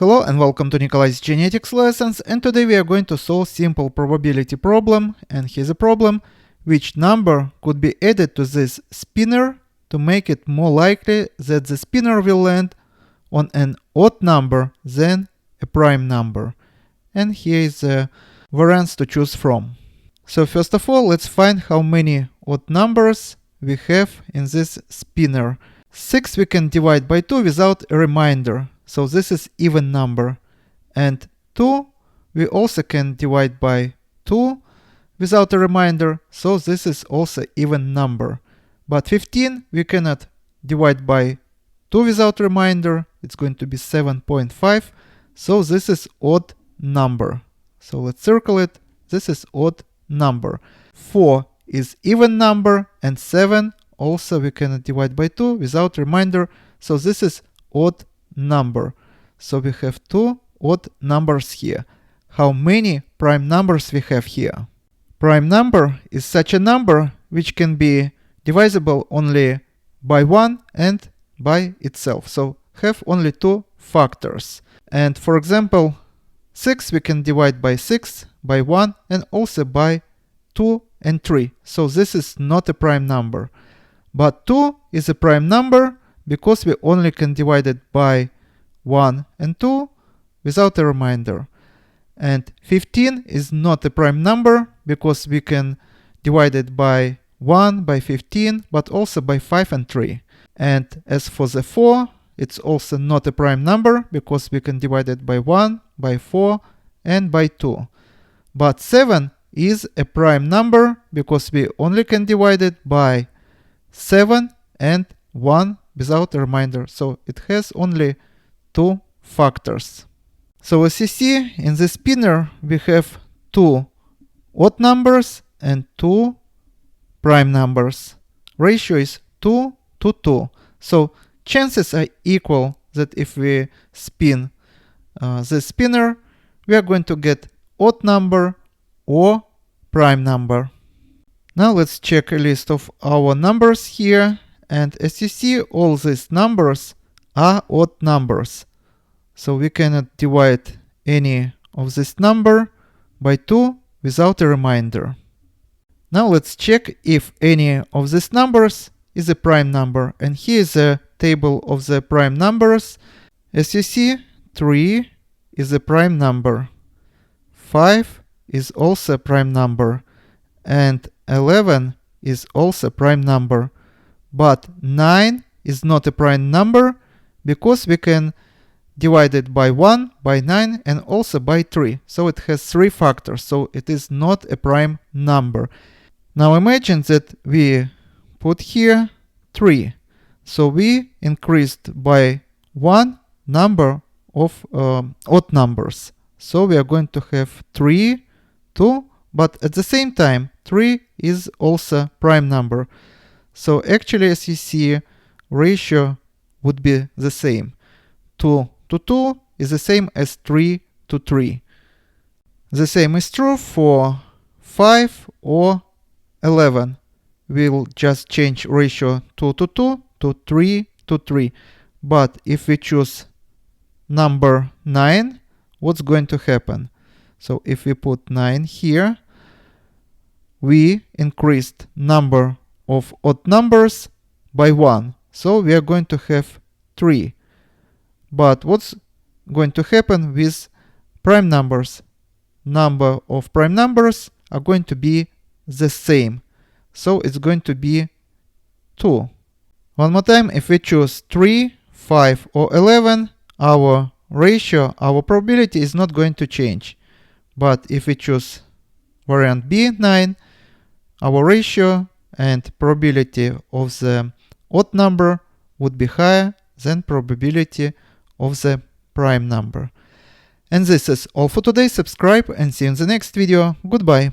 Hello and welcome to Nikolay's genetics lessons, and today we are going to solve simple probability problem. And here's a problem: which number could be added to this spinner to make it more likely that the spinner will land on an odd number than a prime number? And here is the variants to choose from. So first of all, let's find how many odd numbers we have in this spinner. 6 we can divide by 2 without a remainder, so this is even number. And 2 we also can divide by 2 without a remainder, so this is also even number. But 15 we cannot divide by 2 without remainder, it's going to be 7.5, so this is odd number. So let's circle it, this is odd number. 4 is even number, and 7 also we cannot divide by 2 without remainder, so this is odd number. So we have 2 odd numbers here. How many prime numbers we have here? Prime number is such a number which can be divisible only by 1 and by itself, so have only 2 factors. And for example, 6 we can divide by 6, by 1, and also by 2 and 3, so this is not a prime number. But 2 is a prime number because we only can divide it by 1 and 2 without a remainder. And 15 is not a prime number because we can divide it by 1, by 15, but also by 5 and 3. And as for the 4, it's also not a prime number because we can divide it by 1, by 4, and by 2. But 7 is a prime number because we only can divide it by 7 and 1 without a remainder, so it has only 2 factors. So as you see, in the spinner we have 2 odd numbers and 2 prime numbers. Ratio is 2 to 2, so chances are equal that if we spin the spinner, we are going to get odd number or prime number. Now let's check a list of our numbers here, and as you see, all these numbers are odd numbers. So we cannot divide any of this number by 2 without a remainder. Now let's check if any of these numbers is a prime number, and here is a table of the prime numbers. As you see, 3 is a prime number, 5 is also a prime number, and 11 is also a prime number. But 9 is not a prime number because we can divide it by 1, by 9, and also by 3. So it has 3 factors, so it is not a prime number. Now imagine that we put here 3. So we increased by 1 number of odd numbers. So we are going to have 3, 2, but at the same time 3 is also prime number. So actually, as you see, ratio would be the same. 2 to 2 is the same as 3 to 3. The same is true for 5 or 11. We'll just change ratio 2 to 2 to 3 to 3. But if we choose number 9, what's going to happen? So if we put 9 here, we increased number of odd numbers by 1. So we are going to have 3. But what's going to happen with prime numbers? Number of prime numbers are going to be the same. So it's going to be 2. One more time, if we choose 3, 5, or 11, our ratio, our probability is not going to change. But if we choose variant B, 9, our ratio and probability of the odd number would be higher than probability of the prime number. And this is all for today. Subscribe and see you in the next video. Goodbye.